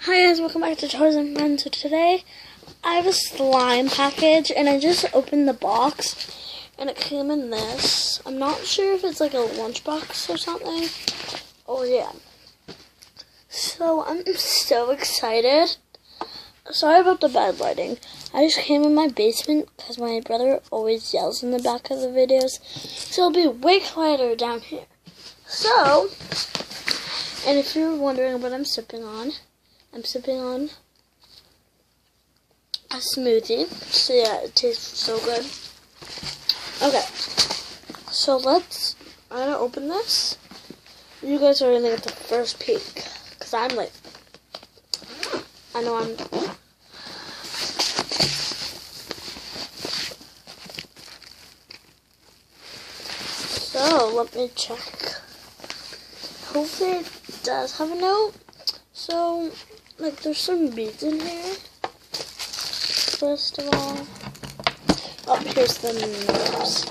Hi guys, welcome back to Toys and Friends. So today I have a slime package and I just opened the box and it came in this. I'm not sure if it's like a lunchbox or something. Oh yeah. So I'm so excited. Sorry about the bad lighting. I just came in my basement because my brother always yells in the back of the videos. So it'll be way quieter down here. So, and if you're wondering what I'm sipping on, I'm sipping on a smoothie. So yeah, it tastes so good. Okay, so I'm gonna open this. You guys are gonna get the first peek, because I'm like, I know I'm, so let me check. Hopefully it does have a note. So, like, there's some beads in here. First of all, oh, here's the names.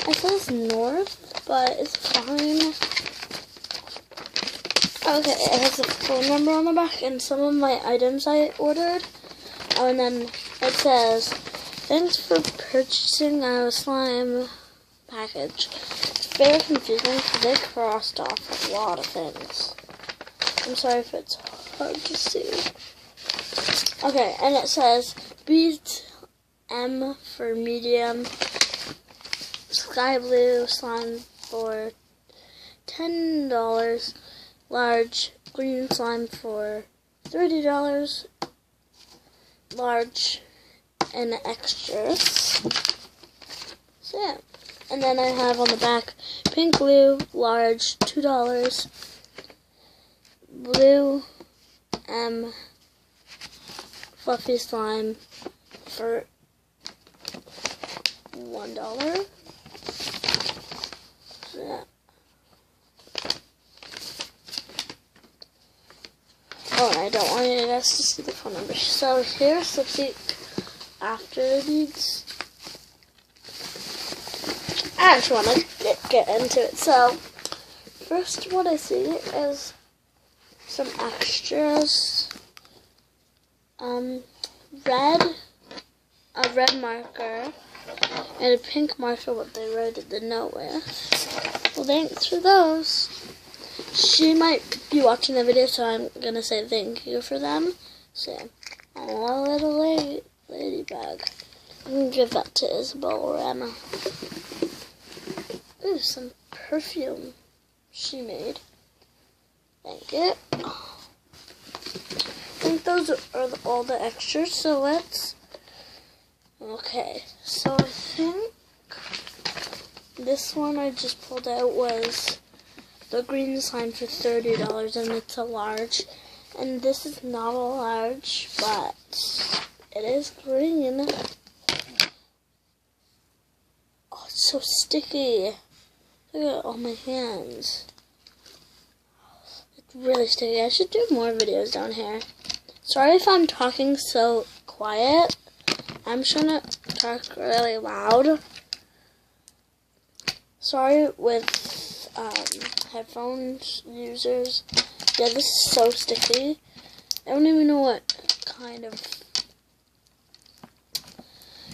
It says North, but it's fine. Okay, it has a phone number on the back and some of my items I ordered. Oh, and then it says, thanks for purchasing a slime package. It's very confusing because they crossed off a lot of things. I'm sorry if it's hard to see. Okay, and it says beads M for medium, sky blue slime for $10, large green slime for $30, large and extras. So yeah, and then I have on the back pink glue, large $2. Blue fluffy slime for $1. So, yeah. Oh, and I don't want you guys to see the phone number. So here's the peek after these. I just want to get into it. So first, what I see is some extras, a red marker, and a pink marker, what they wrote the note with. Well, thanks for those. She might be watching the video, so I'm going to say thank you for them. So, a little ladybug. I'm going to give that to Isabel or Emma. Ooh, some perfume she made. Thank you. I think those are all the extras, so let's... Okay, so I think this one I just pulled out was the green slime for $30, and it's a large. And this is not a large, but it is green. Oh, it's so sticky. Look at all my hands. Really sticky. I should do more videos down here. Sorry if I'm talking so quiet. I'm trying to talk really loud. Sorry with headphones users. Yeah, this is so sticky. I don't even know what kind of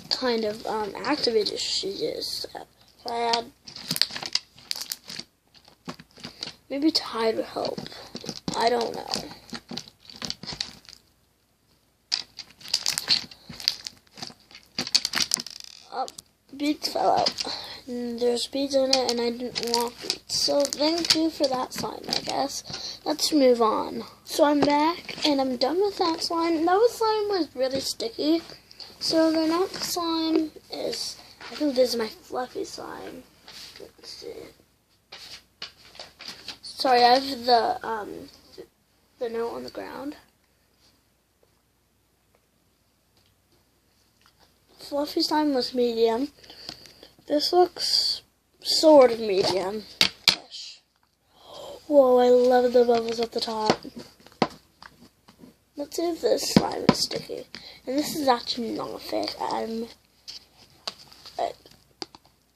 activator she used. If I had, maybe Tide would help. I don't know. Oh, beads fell out. And there's beads in it, and I didn't want beads. So thank you for that slime, I guess. Let's move on. So I'm back, and I'm done with that slime. That slime was really sticky. So the next slime is, I think this is my fluffy slime. Let's see. Sorry, I have the note on the ground. Fluffy slime was medium. This looks sort of medium-ish. Whoa, I love the bubbles at the top. Let's see if this slime is sticky. And this is actually not fake. And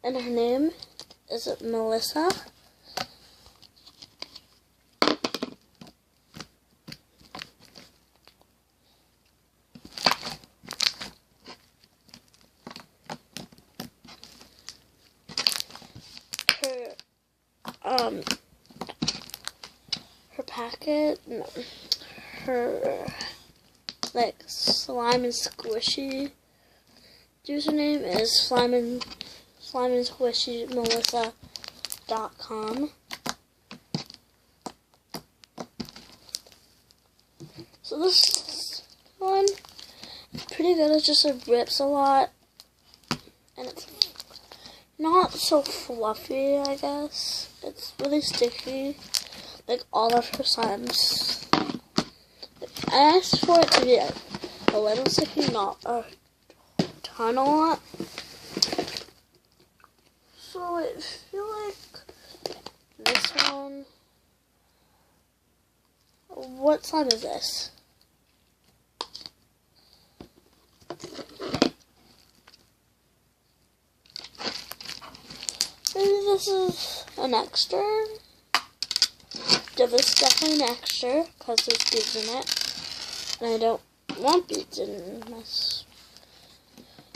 her name is Melissa. her packet, no, her like slime and squishy username is slime and squishy Melissa.com. So this one is pretty good. It just rips a lot, and it's not so fluffy, I guess. It's really sticky, like all of her slimes. I asked for it to be a little sticky, not a ton a lot. So I feel like this one. What slime is this? Maybe this is an extra. This is definitely an extra because there's beads in it. And I don't want beads in this.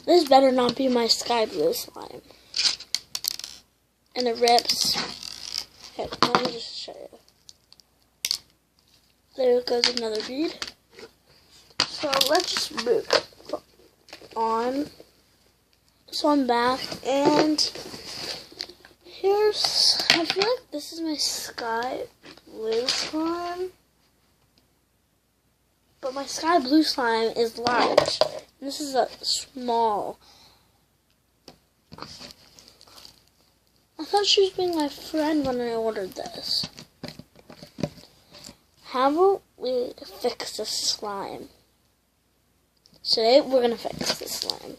This better not be my sky blue slime. And it rips. Here, let me just show you. There goes another bead. So let's just move on. So I'm back, and here's, I feel like this is my sky blue slime. But my sky blue slime is large. And this is a small. I thought she was being my friend when I ordered this. How about we fix this slime? Today we're gonna fix this slime.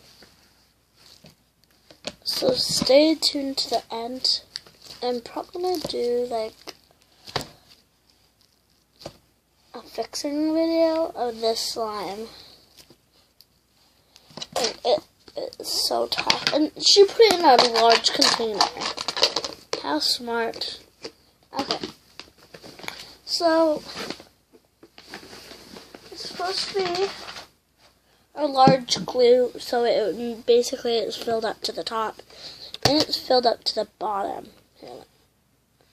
So stay tuned to the end. I'm probably gonna do like a fixing video of this slime. And it's so tough. And she put it in a large container. How smart. Okay. So it's supposed to be a large glue, so it basically is filled up to the top, and it's filled up to the bottom. Here,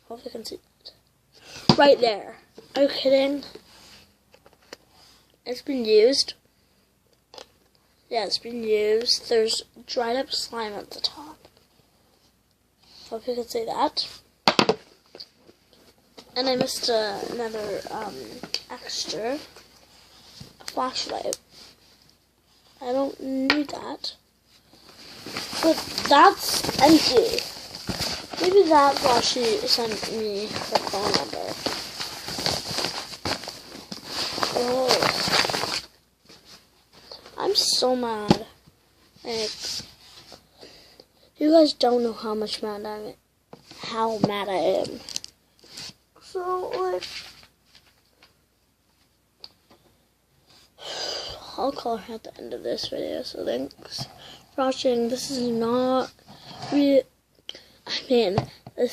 hope you can see that. Right there. Are you kidding? It's been used. Yeah, it's been used. There's dried up slime at the top. Hope you can see that. And I missed another extra flashlight. I don't need that. But that's empty. Maybe that's why she sent me her phone number. Oh. I'm so mad. Like, you guys don't know how much mad I am. How mad I am. So, like, I'll call her at the end of this video. So thanks for watching. This is not this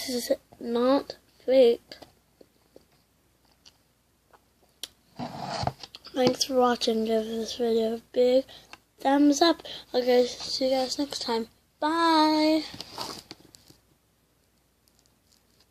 is not fake. Thanks for watching. Give this video a big thumbs up. Okay, see you guys next time. Bye.